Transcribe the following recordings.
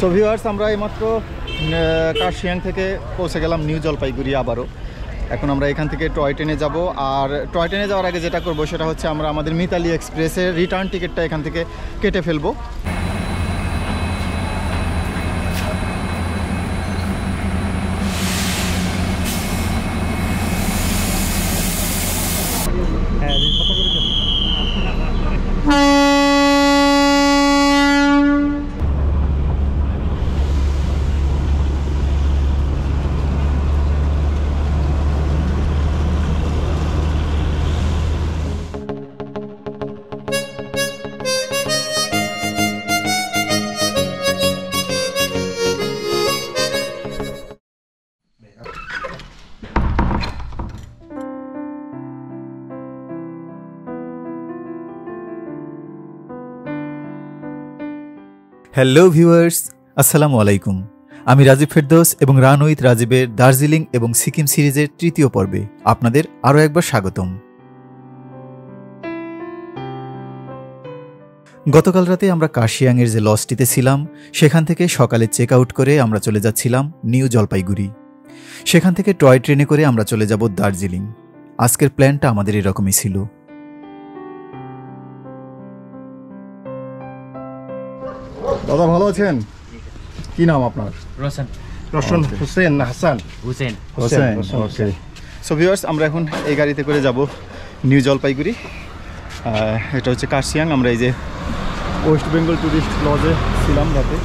So viewers, আমরা এইমাত্র কার্শিয়াং থেকে পৌঁছে গেলাম নিউ জলপাইগুড়ি আবারও। এখন আমরা এখান থেকে টয় ট্রেনে যাব, আর টয় ট্রেনে যাওয়ার আগে যেটা করবো সেটা হচ্ছে আমরা আমাদের মিতালি এক্সপ্রেসের রিটার্ন টিকিটটা এখান থেকে কেটে ফেলবো। হ্যালো ভিউয়ার্স, আসসালামু আলাইকুম। আমি রাজীব ফেরদৌস এবং রান উইথ রাজীবের দার্জিলিং এবং সিকিম সিরিজের তৃতীয় পর্বে আপনাদের আরও একবার স্বাগতম। গতকাল রাতে আমরা কার্শিয়াংয়ের যে লজটিতে ছিলাম সেখান থেকে সকালে চেক আউট করে আমরা চলে যাচ্ছিলাম নিউ জলপাইগুড়ি। সেখান থেকে টয় ট্রেনে করে আমরা চলে যাব দার্জিলিং। আজকের প্ল্যানটা আমাদের এরকমই ছিল। দাদা ভালো আছেন? কি নাম আপনার? রোশন। রোশন হোসেন না হাসান? হুসেন। হোসেন, ওকে। সো ভিউয়ার্স, আমরা এখন এই গাড়িতে করে যাব নিউ জলপাইগুড়ি। এটা হচ্ছে কার্শিয়াং। আমরা এই যে ওয়েস্ট বেঙ্গল ট্যুরিস্ট লজে ছিলাম রাতে,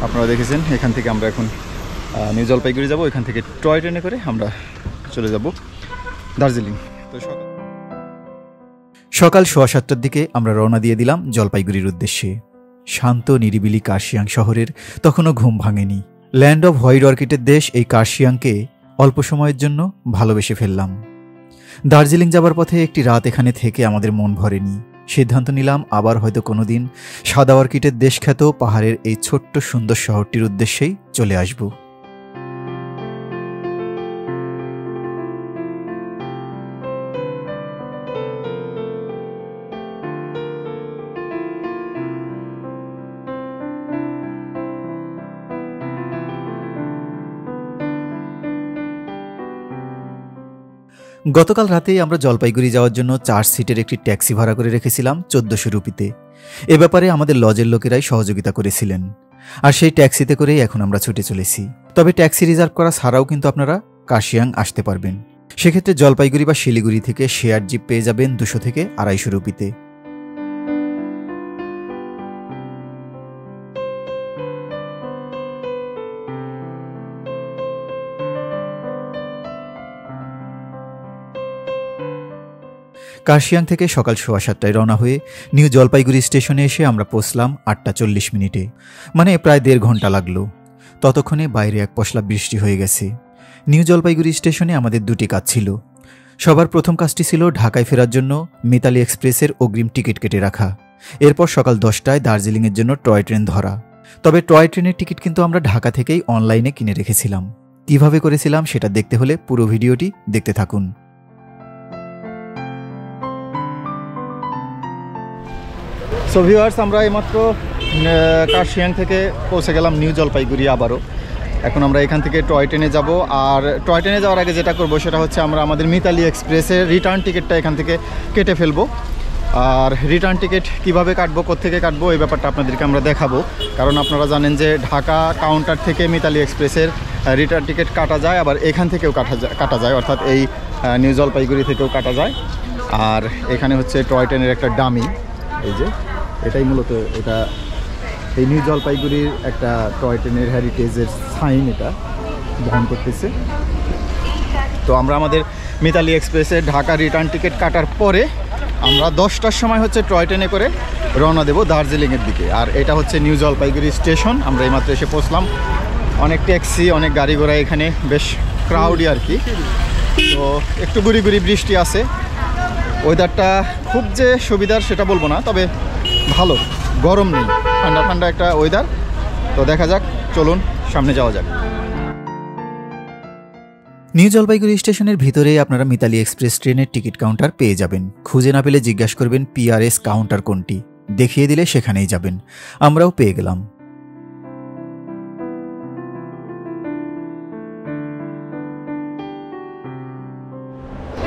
আপনারা দেখেছেন। এখান থেকে আমরা এখন নিউ জলপাইগুড়ি যাব। এখান থেকে টয় ট্রেনে করে আমরা চলে যাব দার্জিলিং। তো সকাল 7:15টার দিকে আমরা রওনা দিয়ে দিলাম জলপাইগুড়ির উদ্দেশ্যে। শান্ত নিরিবিলি কার্শিয়াং শহরের তখনও ঘুম ভাঙেনি। ল্যান্ড অফ হোয়াইট অর্কিডের দেশ এই কার্শিয়াংকে অল্প সময়ের জন্য ভালোবেসে ফেললাম। দার্জিলিং যাবার পথে একটি রাত এখানে থেকে আমাদের মন ভরেনি। সিদ্ধান্ত নিলাম আবার হয়তো কোনোদিন সাদা অর্কিডের দেশখ্যাত পাহাড়ের এই ছোট্ট সুন্দর শহরটির উদ্দেশ্যেই চলে আসব। গতকাল রাতেই আমরা জলপাইগুড়ি যাওয়ার জন্য 4 সিটের একটি ট্যাক্সি ভাড়া করে রেখেছিলাম 1400 রুপিতে। এ ব্যাপারে আমাদের লজের লোকেরাই সহযোগিতা করেছিলেন, আর সেই ট্যাক্সিতে করেই এখন আমরা ছুটে চলেছি। তবে ট্যাক্সি রিজার্ভ করা ছাড়াও কিন্তু আপনারা কার্শিয়াং আসতে পারবেন। সেক্ষেত্রে জলপাইগুড়ি বা শিলিগুড়ি থেকে শেয়ার জিপ পেয়ে যাবেন 200 থেকে 250 রুপিতে। কার্শিয়াং থেকে সকাল 7:15টায় রওনা হয়ে নিউ জলপাইগুড়ি স্টেশনে এসে আমরা পৌঁছলাম 8:40 মিনিটে, মানে প্রায় 1.5 ঘন্টা লাগলো। ততক্ষণে বাইরে এক পশলা বৃষ্টি হয়ে গেছে। নিউ জলপাইগুড়ি স্টেশনে আমাদের 2টি কাজ ছিল। সবার প্রথম কাজটি ছিল ঢাকায় ফেরার জন্য মিতালি এক্সপ্রেসের অগ্রিম টিকিট কেটে রাখা। এরপর সকাল 10টায় দার্জিলিংয়ের জন্য টয় ট্রেন ধরা। তবে টয় ট্রেনের টিকিট কিন্তু আমরা ঢাকা থেকেই অনলাইনে কিনে রেখেছিলাম। কিভাবে করেছিলাম সেটা দেখতে হলে পুরো ভিডিওটি দেখতে থাকুন। সো ভিউয়ার্স, আমরা এইমাত্র কার্শিয়াং থেকে পৌঁছে গেলাম নিউ জলপাইগুড়ি আবারও। এখন আমরা এখান থেকে টয় ট্রেনে যাব, আর টয় ট্রেনে যাওয়ার আগে যেটা করবো সেটা হচ্ছে আমরা আমাদের মিতালি এক্সপ্রেসের রিটার্ন টিকিটটা এখান থেকে কেটে ফেলবো। আর রিটার্ন টিকিট কীভাবে কাটবো, কোত্থেকে কাটবো, এই ব্যাপারটা আপনাদেরকে আমরা দেখাবো। কারণ আপনারা জানেন যে ঢাকা কাউন্টার থেকে মিতালি এক্সপ্রেসের রিটার্ন টিকিট কাটা যায়, আবার এখান থেকেও কাটা যায়, অর্থাৎ এই নিউ জলপাইগুড়ি থেকেও কাটা যায়। আর এখানে হচ্ছে টয় ট্রেনের একটা ডামি, এই যে এটাই মূলত এটা এই নিউ জলপাইগুড়ির একটা টয় ট্রেনের হেরিটেজের সাইন এটা বহন করতেছে। তো আমরা আমাদের মিতালি এক্সপ্রেসের ঢাকা রিটার্ন টিকিট কাটার পরে আমরা 10টার সময় হচ্ছে টয় ট্রেনে করে রওনা দেব দার্জিলিংয়ের দিকে। আর এটা হচ্ছে নিউ জলপাইগুড়ি স্টেশন। আমরা এইমাত্র এসে পৌঁছলাম। অনেক ট্যাক্সি, অনেক গাড়ি ঘোড়া, এখানে বেশ ক্রাউডই আর কি। তো একটু গুড়ি গুড়ি বৃষ্টি আছে। ওয়েদারটা খুব যে সুবিধার সেটা বলবো না, তবে ভালো, গরম নেই, ঠান্ডা ঠান্ডা একটা ওয়েদার। তো দেখা যাক, চলুন সামনে যাওয়া যাক। নিউ জলপাইগুড়ি স্টেশনের ভিতরেই আপনারা মিতালি এক্সপ্রেস ট্রেনের টিকিট কাউন্টার পেয়ে যাবেন। খুঁজে না পেলে জিজ্ঞাসা করবেন পিআরএস কাউন্টার কোনটি, দেখিয়ে দিলে সেখানেই যাবেন। আমরাও পেয়ে গেলাম।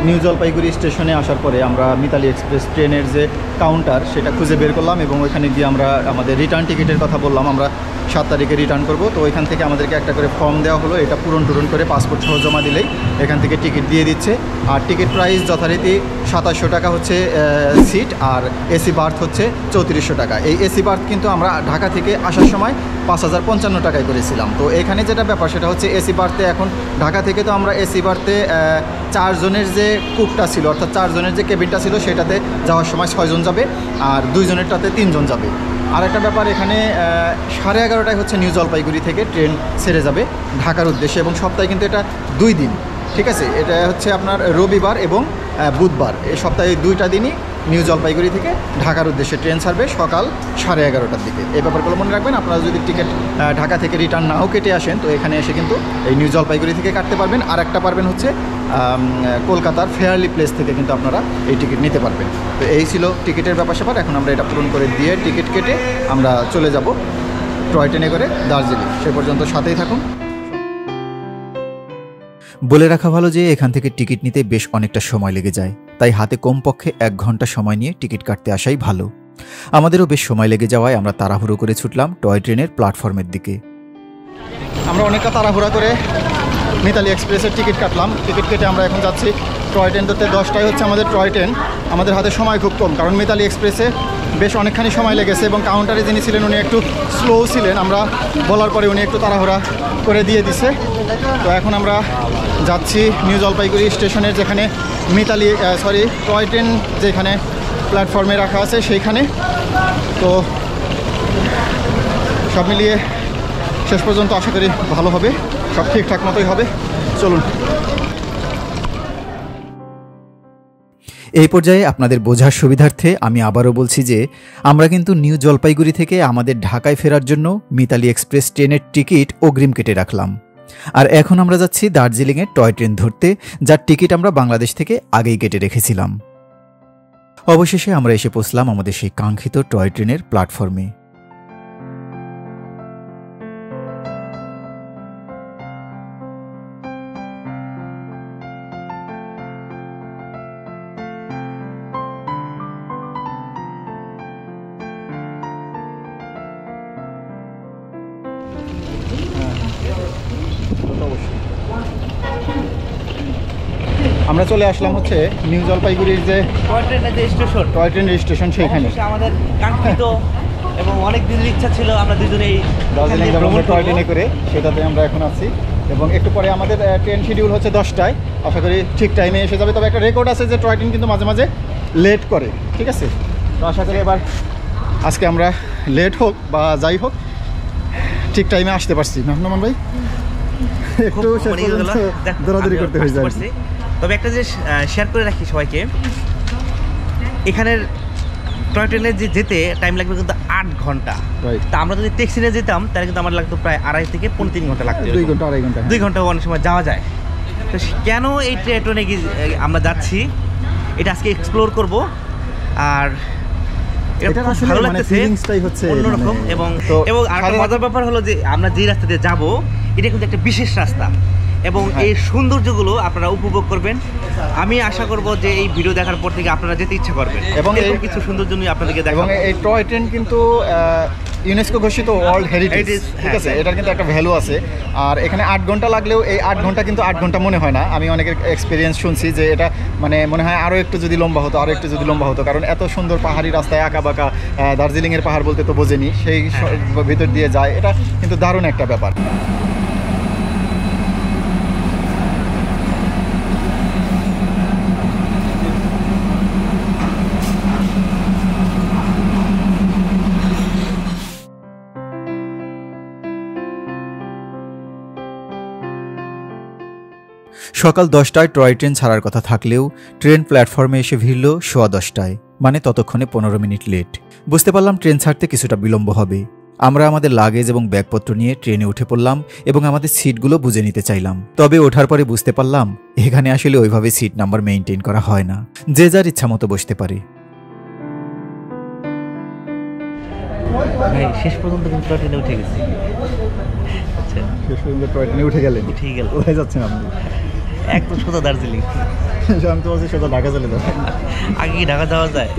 নিউ জলপাইগুড়ি স্টেশনে আসার পরে আমরা মিতালি এক্সপ্রেস ট্রেনের যে কাউন্টার সেটা খুঁজে বের করলাম এবং ওইখানে গিয়ে আমরা আমাদের রিটার্ন টিকিটের কথা বললাম, আমরা 7 তারিখে রিটার্ন করব। তো ওইখান থেকে আমাদেরকে একটা করে ফর্ম দেওয়া হলো, এটা পূরণ করে পাসপোর্ট সহ জমা দিলেই এখান থেকে টিকিট দিয়ে দিচ্ছে। আর টিকিট প্রাইস যথারীতি 2700 টাকা হচ্ছে সিট, আর এসি বার্থ হচ্ছে 3400 টাকা। এই এসি বার্থ কিন্তু আমরা ঢাকা থেকে আসার সময় 5055 টাকায় করেছিলাম। তো এখানে যেটা ব্যাপার সেটা হচ্ছে এসি বার্থে এখন ঢাকা থেকে তো আমরা এসি বার্থে 4 জনের যে কুকটা ছিল, অর্থাৎ 4 জনের যে কেবিনটা ছিল সেটাতে যাওয়ার সময় 6 জন যাবে, আর 2 জনেরটাতে 3 জন যাবে। আর একটা ব্যাপার, এখানে 11:30টায় হচ্ছে নিউ জলপাইগুড়ি থেকে ট্রেন ছেড়ে যাবে ঢাকার উদ্দেশ্যে, এবং সপ্তাহে কিন্তু এটা 2 দিন, ঠিক আছে। এটা হচ্ছে আপনার রবিবার এবং বুধবার, এই সপ্তাহে 2টা দিনই নিউ জলপাইগুড়ি থেকে ঢাকার উদ্দেশ্যে ট্রেন ছাড়বে সকাল 11:30টার দিকে। এই ব্যাপারগুলো মনে রাখবেন। আপনারা যদি টিকিট ঢাকা থেকে রিটার্ন নাও কেটে আসেন, তো এখানে এসে কিন্তু এই নিউ জলপাইগুড়ি থেকে কাটতে পারবেন। আর একটা পারবেন হচ্ছে কলকাতার ফেয়ারলি প্লেস থেকে কিন্তু আপনারা এই টিকিট নিতে পারবেন। তো এই ছিল টিকিটের ব্যাপার স্যাপার। এখন আমরা এটা পূরণ করে দিয়ে টিকিট কেটে আমরা চলে যাব টয় ট্রেনে করে দার্জিলিং। সে পর্যন্ত সাথেই থাকুন। বলে রাখা ভালো যে এখান থেকে টিকিট নিতে বেশ অনেকটা সময় লেগে যায়, তাই হাতে কমপক্ষে 1 ঘন্টা সময় নিয়ে টিকিট কাটতে আসাই ভালো। আমাদেরও বেশ সময় লেগে যাওয়ায় আমরা তাড়াহুড়ো করে ছুটলাম টয় ট্রেনের প্ল্যাটফর্মের দিকে। আমরা অনেকটা তাড়াহুড়া করে মিতালি এক্সপ্রেসের টিকিট কাটলাম। টিকিট কেটে আমরা এখন যাচ্ছি টয় ট্রেন ধরতে। 10টায় হচ্ছে আমাদের টয় ট্রেন। আমাদের হাতে সময় খুব কম, কারণ মিতালি এক্সপ্রেসে বেশ অনেকখানি সময় লেগেছে এবং কাউন্টারে যিনি ছিলেন উনি একটু স্লো ছিলেন। আমরা বলার পরে উনি একটু তাড়াহুড়া করে দিয়ে দিছে। তো এখন আমরা যাচ্ছি নিউ জলপাইগুড়ি স্টেশনের যেখানে টয় ট্রেন যেখানে প্ল্যাটফর্মে রাখা আছে সেইখানে। তো সব মিলিয়ে শেষ পর্যন্ত আশা করি ভালো হবে, সব ঠিকঠাক মতোই হবে। চলুন। এই পর্যায়ে আপনাদের বোঝার সুবিধার্থে আমি আবারও বলছি যে আমরা কিন্তু নিউ জলপাইগুড়ি থেকে আমাদের ঢাকায় ফেরার জন্য মিতালি এক্সপ্রেস ট্রেনের টিকিট অগ্রিম কেটে রাখলাম। আর এখন আমরা যাচ্ছি দার্জিলিংয়ের টয় ট্রেন ধরতে, যার টিকিট আমরা বাংলাদেশ থেকে আগেই কেটে রেখেছিলাম। অবশেষে আমরা এসে পৌঁছলাম আমাদের সেই কাঙ্ক্ষিত টয় ট্রেনের প্ল্যাটফর্মে। আমরা চলে আসলাম হচ্ছে নিউ জলপাইগুড়ির যে টয় ট্রেন স্টেশন সেইখানে। আমাদের কাঙ্ক্ষিত এবং অনেক দিনের ইচ্ছা ছিল আমরা দুজনেই দার্জিলিং ভ্রমণ টয় ট্রেনে করে, সেটাতে আমরা এখন আছি। এবং একটু পরে আমাদের ট্রেন শিডিউল হচ্ছে 10টায়, আশা করি ঠিক টাইমে এসে যাবে। তবে একটা রেকর্ড আছে যে টয় ট্রেন কিন্তু মাঝে মাঝে লেট করে, ঠিক আছে। তো আশা করি এবার আজকে আমরা লেট হোক বা যাই হোক ঠিক টাইমে আসতে পারছি না নোমান ভাই? একটু দৌড়াদৌড়ি করতে হয়ে যায়। তবে একটা জিনিস শেয়ার করে রাখি সবাইকে, এখানের টয় ট্রেনে যে যেতে টাইম লাগবে কিন্তু 8 ঘন্টা। তা আমরা যদি ট্যাক্সি নিয়ে যেতাম তাহলে কিন্তু আমার লাগতো প্রায় 2.5 থেকে 3 ঘন্টা লাগতো। 2 ঘন্টা 2.5 ঘন্টা 2 ঘন্টা অনেক সময় যাওয়া যায়। তো কেন এই ট্রেনে আমরা যাচ্ছি এটা আজকে এক্সপ্লোর করব। আর এটা খুব ভালো লাগতেছে, অন্যরকম। এবং আরেকটা মজার ব্যাপার হলো যে আমরা যে রাস্তা দিয়ে যাবো এটা কিন্তু একটা বিশেষ রাস্তা, এবং এই সৌন্দর্যগুলো আপনারা উপভোগ করবেন। আমি আশা করব যে এই ভিডিও দেখার পর থেকে আপনারা যেতে ইচ্ছা করবেন, এবং এই কিছু সৌন্দর্য নিয়ে আপনাদেরকে দেখাবো। এবং এই টয় ট্রেন কিন্তু ইউনেস্কো ঘোষিত ওয়ার্ল্ড হেরিটেজ, ঠিক আছে। এটার কিন্তু একটা ভ্যালু আছে। আর এখানে 8 ঘন্টা লাগলেও এই 8 ঘন্টা কিন্তু 8 ঘন্টা মনে হয় না। আমি অনেকের এক্সপিরিয়েন্স শুনছি যে এটা মানে মনে হয় আরও একটু যদি লম্বা হতো, কারণ এত সুন্দর পাহাড়ি রাস্তায় আঁকা বাঁকা, দার্জিলিংয়ের পাহাড় বলতে তো বোঝেনি, সেই ভিতর দিয়ে যায়। এটা কিন্তু দারুণ একটা ব্যাপার। সকাল 10টায় টয় ট্রেন ছাড়ার কথা থাকলেও ট্রেন প্ল্যাটফর্মে এসে ভিড়ল 10:15টায়, মানে ততক্ষণে 15 মিনিট লেট। বুঝতে পারলাম ট্রেন ছাড়তে কিছুটা বিলম্ব হবে। আমরা আমাদের লাগেজ এবং ব্যাগপত্র নিয়ে ট্রেনে উঠে পড়লাম এবং আমাদের সিটগুলো বুঝে নিতে চাইলাম। তবে ওঠার পরে বুঝতে পারলাম এখানে আসলে ওইভাবে সিট নাম্বার মেইনটেইন করা হয় না, যে যার ইচ্ছা মতো বসতে পারে। শেষ পর্যন্ত কিন্তু ট্রেনে উঠে গেছি। শেষ পর্যন্ত টয় ট্রেনে উঠে গেলেন? উঠেই গেল। কোথায় যাচ্ছেন আপনি? একদম সোজা দার্জিলিং। আমি তো বলছি সোজা ঢাকা চলে যাবো। আগে কি ঢাকা যাওয়া যায়?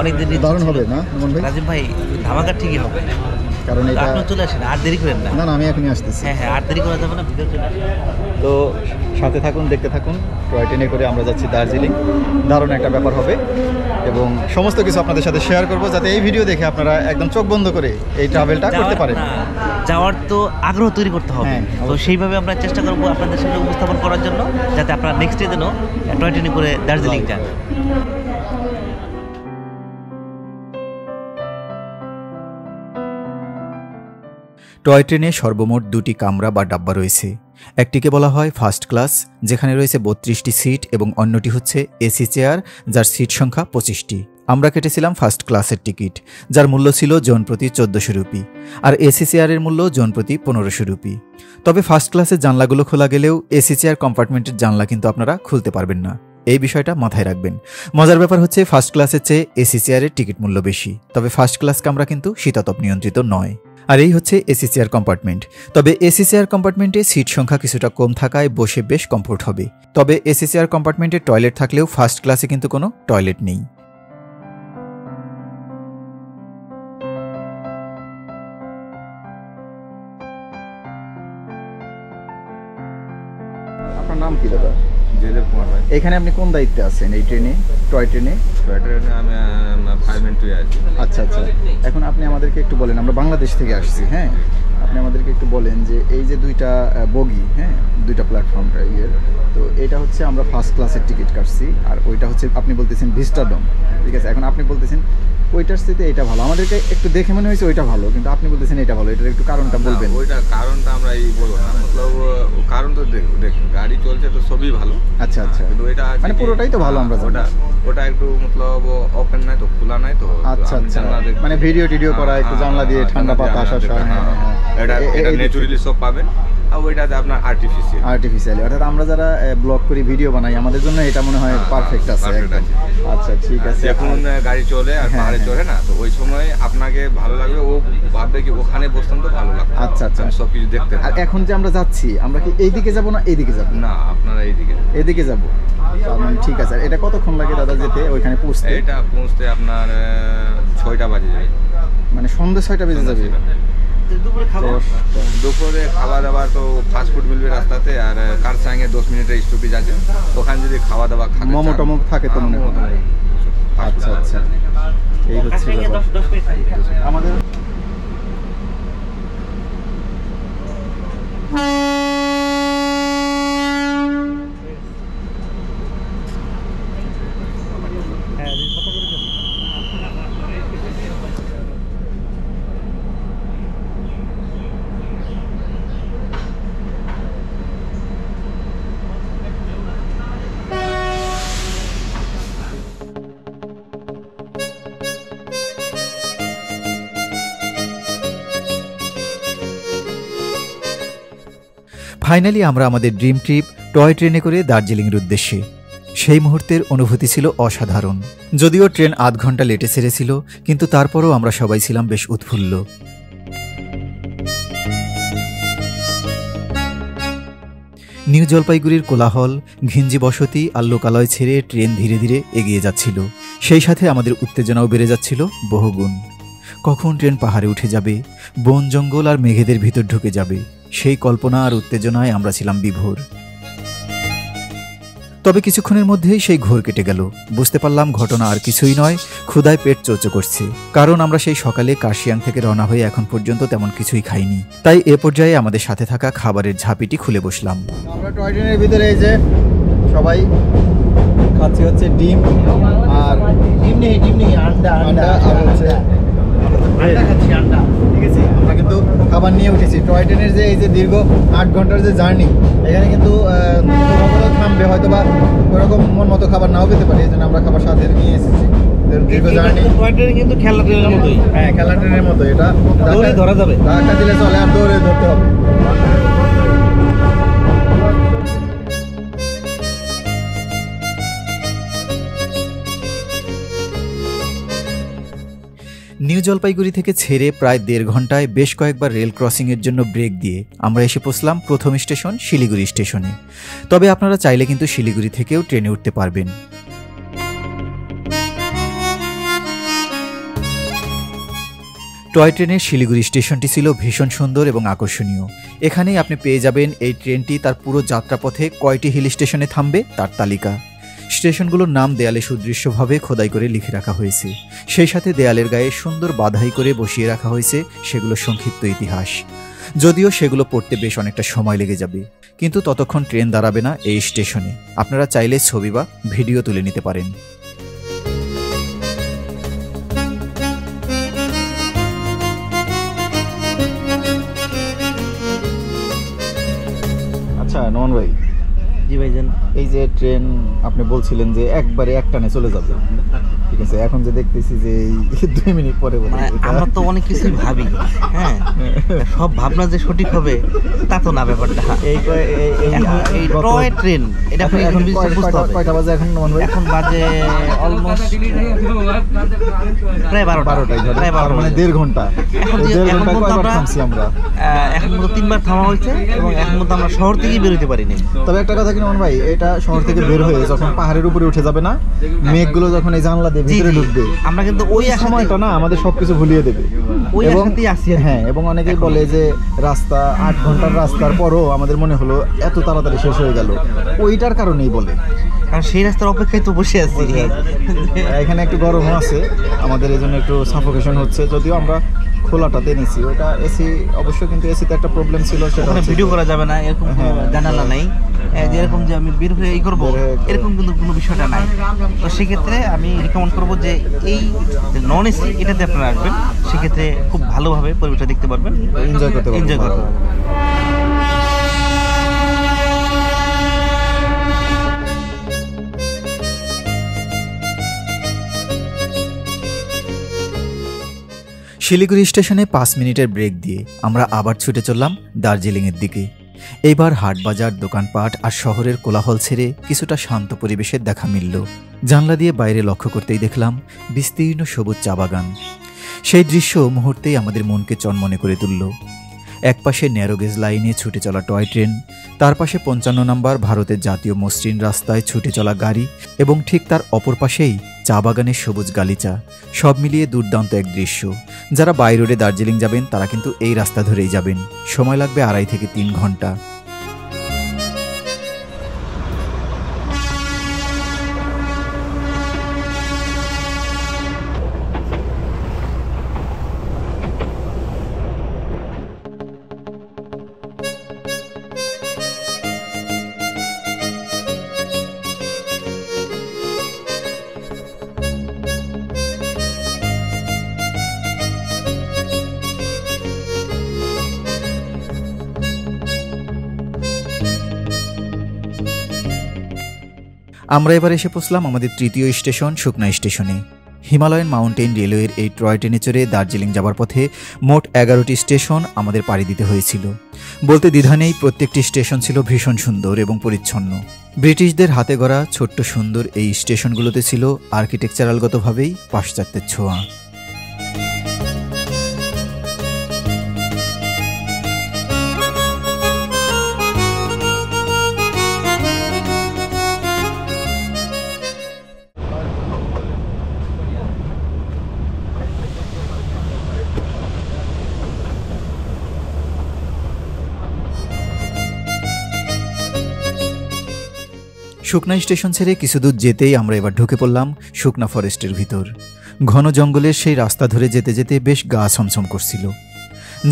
অনেকদিন দারুণ হবে না রমন ভাই? রাজীব ভাই ধামাকা ঠিকই হবে, কারণ এটা আপনি চলে আসেন, আর দেরি করেন না। না না আমি এখনই আসতেছি। হ্যাঁ হ্যাঁ, আর দেরি করা যাবে না, ভিতরে চলে আসেন। তো সাথে থাকুন, দেখতে থাকুন। টয় ট্রেনে করে আমরা যাচ্ছি দার্জিলিং। দারুণ একটা ব্যাপার হবে এবং সমস্ত কিছু আপনাদের সাথে শেয়ার করব, যাতে এই ভিডিও দেখে আপনারা একদম চোখ বন্ধ করে এই ট্রাভেলটা করতে পারেন। যাওয়ার তো আগ্রহ তৈরি করতে হবে, হ্যাঁ, তো সেইভাবে আমরা চেষ্টা করবো আপনাদের সামনে উপস্থাপন করার জন্য, যাতে আপনারা নেক্সট ডে যেন টয় ট্রেনে করে দার্জিলিং যান। টয় ট্রেনে সর্বমোট 2টি কামরা বা ডাব্বা রয়েছে। একটিকে বলা হয় ফার্স্ট ক্লাস, যেখানে রয়েছে 32টি সিট, এবং অন্যটি হচ্ছে এসি চেয়ার, যার সিট সংখ্যা 25টি। আমরা কেটেছিলাম ফার্স্ট ক্লাসের টিকিট, যার মূল্য ছিল জন প্রতি 1400 রুপি, আর এসি চেয়ারের মূল্য জন প্রতি 1500 রুপি। তবে ফার্স্ট ক্লাসের জানলাগুলো খোলা গেলেও এসি চেয়ার কম্পার্টমেন্টের জানলা কিন্তু আপনারা খুলতে পারবেন না, এই বিষয়টা মাথায় রাখবেন। মজার ব্যাপার হচ্ছে ফার্স্ট ক্লাসের চেয়ে এসি চেয়ারের টিকিট মূল্য বেশি, তবে ফার্স্ট ক্লাস কামরা কিন্তু শীতাতপ নিয়ন্ত্রিত নয়। আর এই হচ্ছে এসি চেয়ার কম্পার্টমেন্ট। তবে এসি চেয়ার কম্পার্টমেন্টে সিট সংখ্যা কিছুটা কম থাকায় বসে বেশ কমফোর্ট হবে। তবে এসি চেয়ার কম্পার্টমেন্টে টয়লেট থাকলেও ফার্স্ট ক্লাসে কিন্তু কোনো টয়লেট নেই। আপনার নাম কি দাদা? জয়দেব কুমার ভাই। এখানে আপনি কোন দায়িত্বে আছেন এই ট্রেনে, টয় ট্রেনে? টয় ট্রেনে আমি ফায়ারম্যান টুয়ে আছি। আচ্ছা আচ্ছা, এখন আপনি আমাদেরকে একটু বলেন, আমরা বাংলাদেশ থেকে আসছি, হ্যাঁ, আপনি আমাদেরকে একটু বলেন যে এই যে দুইটা বগি, হ্যাঁ, দুইটা প্ল্যাটফর্মটা ইয়ের, তো এটা হচ্ছে আমরা ফার্স্ট ক্লাসের টিকিট কাটছি, আর ওইটা হচ্ছে আপনি বলতেছেন ভিস্টাডোম, ঠিক আছে? এখন আপনি বলতেছেন ওইটার সাথে এটা ভালো, আমাদেরকে একটু দেখে মনে হয়েছে ওইটা ভালো, কিন্তু আপনি বলতেছেন এটা ভালো, এটার একটু কারণটা বলবেন। ওইটা কারণটা আমরা এই বলবো না, মতলব কারণ তো দেখুন গাড়ি চলছে তো সবই ভালো। আচ্ছা আচ্ছা, কিন্তু এটা মানে পুরোটাই তো ভালো আমরা জানি। ওটা একটু মতলব ওপেন নাই তো, খোলা নাই তো। আচ্ছা আচ্ছা, মানে ভিডিও টিডিও করা একটু জানলা দিয়ে ঠান্ডা বাতাস আসা, হ্যাঁ হ্যাঁ, এটা ন্যাচুরালি সব পাবেন। আর ওইটাতে আপনার আর্টিফিশিয়ালি, অর্থাৎ আমরা যারা ব্লগ করি, ভিডিও বানাই, আমাদের জন্য এটা মনে হয় পারফেক্ট আছে একদম। আচ্ছা ঠিক আছে, এখন গাড়ি চলে আর পাহাড়ে চড়ে না, তো ওই সময় আপনাকে ভালো লাগবে, ও ভাববে কি ওখানে বসতাম তো ভালো লাগবে। আচ্ছা আচ্ছা, সব কিছু দেখতে। আর এখন যে আমরা যাচ্ছি, আমরা কি এইদিকে যাব না এইদিকে যাব? না, আপনারা এইদিকে যাব। মানে ঠিক আছে, আর এটা কতক্ষণ লাগে দাদা যেতে ওইখানে পৌঁছতে? এটা পৌঁছতে আপনার 6টা বাজে যাবে, মানে সন্ধ্যে 6টা বেজে যাবে। দুপুরে খাওয়া দাওয়া তো ফাস্টফুড মিলবে রাস্তাতে, আর কারসাঙ্গে 10 মিনিটের স্টপেজ আছে, ওখানে যদি খাওয়া দাওয়া খাবে, মোমো টমো থাকে তো মনে হয়। আচ্ছা আচ্ছা, এই হচ্ছে আমাদের। ফাইনালি আমরা আমাদের ড্রিম ট্রিপ টয় ট্রেনে করে দার্জিলিংয়ের উদ্দেশ্যে। সেই মুহূর্তের অনুভূতি ছিল অসাধারণ। যদিও ট্রেন আধ ঘন্টা লেটে ছেড়েছিল, কিন্তু তারপরও আমরা সবাই ছিলাম বেশ উৎফুল্ল। নিউ জলপাইগুড়ির কোলাহল, ঘিঞ্জি বসতি আর লোকালয় ছেড়ে ট্রেন ধীরে ধীরে এগিয়ে যাচ্ছিল। সেই সাথে আমাদের উত্তেজনাও বেড়ে যাচ্ছিল বহুগুণ। কখন ট্রেন পাহাড়ে উঠে যাবে, বন জঙ্গল আর মেঘেদের ভিতর ঢুকে যাবে, সেই কল্পনা আর উত্তেজনায় আমরা ছিলাম বিভোর। তবে কিছুক্ষণের মধ্যেই সেই ঘোর কেটে গেল। বুঝতে পারলাম ঘটনা আর কিছুই নয়, ক্ষুধায় পেট চোচো করছে। কারণ আমরা সেই সকালে কার্শিয়াং থেকে রওনা হয়ে এখন পর্যন্ত তেমন কিছুই খাইনি। তাই এ পর্যায়ে আমাদের সাথে থাকা খাবারের ঝাঁপিটি খুলে বসলাম। আমরা টয় ট্রেনের ভিতরে এই যে সবাই খাচ্ছি হচ্ছে ডিম, আর ডিম নেই আন্ডা আর হচ্ছে আন্ডা খাচ্ছি, আন্ডা। ঠিক আছে, আমরা কিন্তু খাবার নিয়ে উঠেছি। টয় ট্রেনের যে এই যে দীর্ঘ 8 ঘন্টার যে জার্নি, এখানে কিন্তু থামবে হয়তো বা ওরকম মন মতো খাবার নাও পেতে পারি, এই জন্য আমরা খাবার সাথে নিয়ে এসেছি। দীর্ঘ জার্নি। টয় ট্রেন কিন্তু খেলা ট্রেনের মতোই, হ্যাঁ খেলা ট্রেনের মতো, এটা দৌড়ে ধরা যাবে, ধাক্কা দিলে চলে, আর দৌড়ে ধরতে হবে। নিউ জলপাইগুড়ি থেকে ছেড়ে প্রায় 1.5 ঘন্টায় বেশ কয়েকবার রেল ক্রসিংয়ের জন্য ব্রেক দিয়ে আমরা এসে পৌঁছলাম প্রথম স্টেশন শিলিগুড়ি স্টেশনে। তবে আপনারা চাইলে কিন্তু শিলিগুড়ি থেকেও ট্রেনে উঠতে পারবেন। টয় ট্রেনের শিলিগুড়ি স্টেশনটি ছিল ভীষণ সুন্দর এবং আকর্ষণীয়। এখানেই আপনি পেয়ে যাবেন এই ট্রেনটি তার পুরো যাত্রাপথে কয়টি হিল স্টেশনে থামবে তার তালিকা। স্টেশনগুলোর নাম দেয়ালে সুদৃশ্যভাবে খোদাই করে লিখে রাখা হয়েছে, সেই সাথে দেয়ালের গায়ে সুন্দর বাধাই করে বসিয়ে রাখা হয়েছে সেগুলোর সংক্ষিপ্ত ইতিহাস। যদিও সেগুলো পড়তে বেশ অনেকটা সময় লেগে যাবে, কিন্তু ততক্ষণ ট্রেন দাঁড়াবে না এই স্টেশনে। আপনারা চাইলে ছবি বা ভিডিও তুলে নিতে পারেন। আচ্ছা নমন ভাই, জি ভাইজান, এই যে ট্রেন আপনি বলছিলেন যে একবারে একটানে চলে যাবে, ঠিক আছে, এখন যে দেখতেছি যে এই 2 মিনিট পরে বলে আমরা তো অনেক কিছুই ভাবি, হ্যাঁ, সব ভাবনা যে সঠিক হবে তা তো না ব্যাপারটা। এই টয় ট্রেন এটা এখন বুঝতে হবে। কয়টা বাজে এখন নমন ভাই? এখন বাজে অলমোস্ট প্রায় 12টায়, প্রায় 12 মানে 1.5 ঘন্টা। এখন কয়বার থামছি আমরা? এখন মতো 3বার থামা হয়েছে এবং এখন মতো আমরা শহর থেকেই বেরোতে পারিনি। তবে একটা কথা কি নমন ভাই, এটা শহর থেকে বের হয়ে যখন পাহাড়ের উপরে উঠে যাবে না, মেঘগুলো যখন এই জানলা দিয়ে ভিতরে ঢুকবে, আমরা কিন্তু ওই সময়টা না আমাদের সবকিছু ভুলিয়ে দেবে। এবং হ্যাঁ, এবং অনেকেই বলে যে রাস্তা 8 ঘন্টার রাস্তার পরও আমাদের মনে হলো এত তাড়াতাড়ি শেষ হয়ে গেল, ওইটার কারণেই বলে, কারণ সেই রাস্তার অপেক্ষায় তো বসে আছি। এখানে একটু গরমও আছে আমাদের, এই জন্য একটু সাফোকেশন হচ্ছে। যদিও আমরা খোলাটাতে নিছি, ওটা এসি অবশ্য, কিন্তু এসিতে একটা প্রবলেম ছিল, সেটা ভিডিও করা যাবে না, এরকম জানালা নাই, যেরকম যে আমি বের হয়ে এই করবো এরকম কিন্তু কোনো বিষয়টা নাই। তো সেক্ষেত্রে আমি রিকমেন্ড করবো যে এই নন এসি এটাতে আপনারা আসবেন, সেক্ষেত্রে খুব ভালোভাবে পরিবেশটা দেখতে পারবেন, এনজয় করতে পারবেন। শিলিগুড়ি স্টেশনে 5 মিনিটের ব্রেক দিয়ে আমরা আবার ছুটে চললাম দার্জিলিংয়ের দিকে। এইবার হাটবাজার, দোকানপাট আর শহরের কোলাহল ছেড়ে কিছুটা শান্ত পরিবেশের দেখা মিলল। জানলা দিয়ে বাইরে লক্ষ্য করতেই দেখলাম বিস্তীর্ণ সবুজ চা বাগান। সেই দৃশ্য মুহূর্তেই আমাদের মনকে চনমনে করে তুলল। একপাশে ন্যারোগেজ লাইনে ছুটে চলা টয় ট্রেন, তার পাশে 55 নম্বর ভারতের জাতীয় মসৃণ রাস্তায় ছুটে চলা গাড়ি, এবং ঠিক তার অপর পাশেই চা বাগানের সবুজ গালিচা। সব মিলিয়ে দুর্দান্ত এক দৃশ্য। যারা বাই রোডে দার্জিলিং যাবেন তারা কিন্তু এই রাস্তা ধরেই যাবেন, সময় লাগবে 2.5 থেকে 3 ঘন্টা। আমরা এবার এসে পৌঁছলাম আমাদের তৃতীয় স্টেশন শুকনা স্টেশনে। হিমালয়ান মাউন্টেন রেলওয়ের এই টয় ট্রেনে চড়ে দার্জিলিং যাবার পথে মোট 11টি স্টেশন আমাদের পাড়ি দিতে হয়েছিল। বলতে দ্বিধা নেই, প্রত্যেকটি স্টেশন ছিল ভীষণ সুন্দর এবং পরিচ্ছন্ন। ব্রিটিশদের হাতে গড়া ছোট্ট সুন্দর এই স্টেশনগুলোতে ছিল আর্কিটেকচারালগতভাবেই পাশ্চাত্যের ছোঁয়া। শুকনা স্টেশন ছেড়ে কিছু দূর যেতেই আমরা এবার ঢুকে পড়লাম শুকনা ফরেস্টের ভিতর। ঘন জঙ্গলের সেই রাস্তা ধরে যেতে যেতে বেশ গা ছমছম করছিল।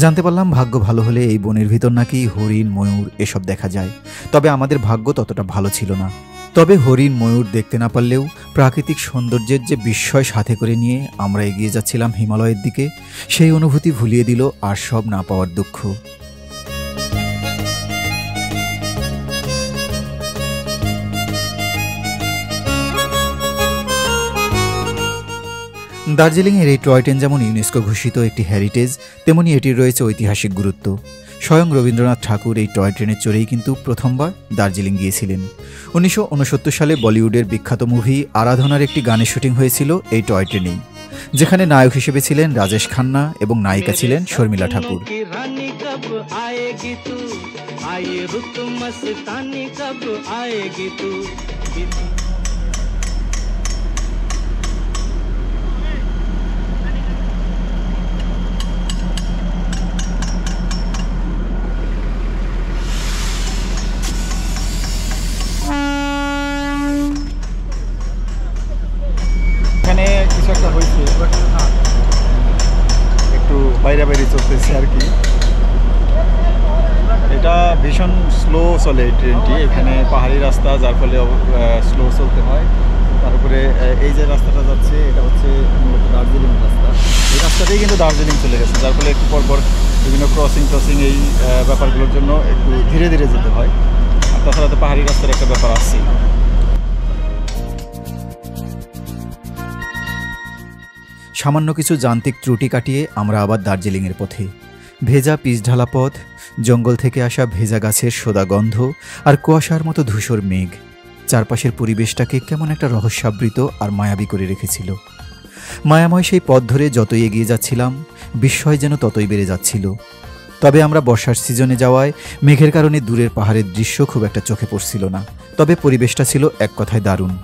জানতে পারলাম ভাগ্য ভালো হলে এই বনের ভিতর নাকি হরিণ, ময়ূর এসব দেখা যায়। তবে আমাদের ভাগ্য ততটা ভালো ছিল না। তবে হরিণ, ময়ূর দেখতে না পারলেও প্রাকৃতিক সৌন্দর্যের যে বিস্ময় সাথে করে নিয়ে আমরা এগিয়ে যাচ্ছিলাম হিমালয়ের দিকে, সেই অনুভূতি ভুলিয়ে দিল আর সব না পাওয়ার দুঃখ। দার্জিলিংয়ের এই টয় ট্রেন যেমন ইউনেস্কো ঘোষিত একটি হেরিটেজ, তেমনি এটির রয়েছে ঐতিহাসিক গুরুত্ব। স্বয়ং রবীন্দ্রনাথ ঠাকুর এই টয় ট্রেনে চড়েই কিন্তু প্রথমবার দার্জিলিং গিয়েছিলেন। 1969 সালে বলিউডের বিখ্যাত মুভি আরাধনার একটি গানের শুটিং হয়েছিল এই টয় ট্রেনেই। যেখানে নায়ক হিসেবে ছিলেন রাজেশ খান্না এবং নায়িকা ছিলেন শর্মিলা ঠাকুর। এখানে কিছু একটা হয়েছে, একটু বাইরে বাইরে চলতেছে আর কি। এটা ভীষণ স্লো চলে এই ট্রেনটি, এখানে পাহাড়ি রাস্তা, যার ফলে স্লো চলতে হয়। তারপরে এই যে রাস্তাটা যাচ্ছে এটা হচ্ছে মূলত দার্জিলিং রাস্তা, এই রাস্তাটাই কিন্তু দার্জিলিং চলে গেছে, যার ফলে একটু পরপর বিভিন্ন ক্রসিং এই ব্যাপারগুলোর জন্য একটু ধীরে ধীরে যেতে হয়। আর তাছাড়া তো পাহাড়ি রাস্তার একটা ব্যাপার আসছেই। সামান্য কিছু যান্ত্রিক ত্রুটি কাটিয়ে আমরা আবার দার্জিলিংয়ের পথে। ভেজা পিচঢালা পথ, জঙ্গল থেকে আসা ভেজা গাছের সোদা গন্ধ আর কুয়াশার মতো ধূসর মেঘ চারপাশের পরিবেশটাকে কেমন একটা রহস্যাবৃত আর মায়াবী করে রেখেছিল। মায়াময় সেই পথ ধরে যতই এগিয়ে যাচ্ছিলাম, বিস্ময় যেন ততই বেড়ে যাচ্ছিল। তবে আমরা বর্ষার সিজনে যাওয়ায় মেঘের কারণে দূরের পাহাড়ের দৃশ্য খুব একটা চোখে পড়ছিল না, তবে পরিবেশটা ছিল এক কথায় দারুণ।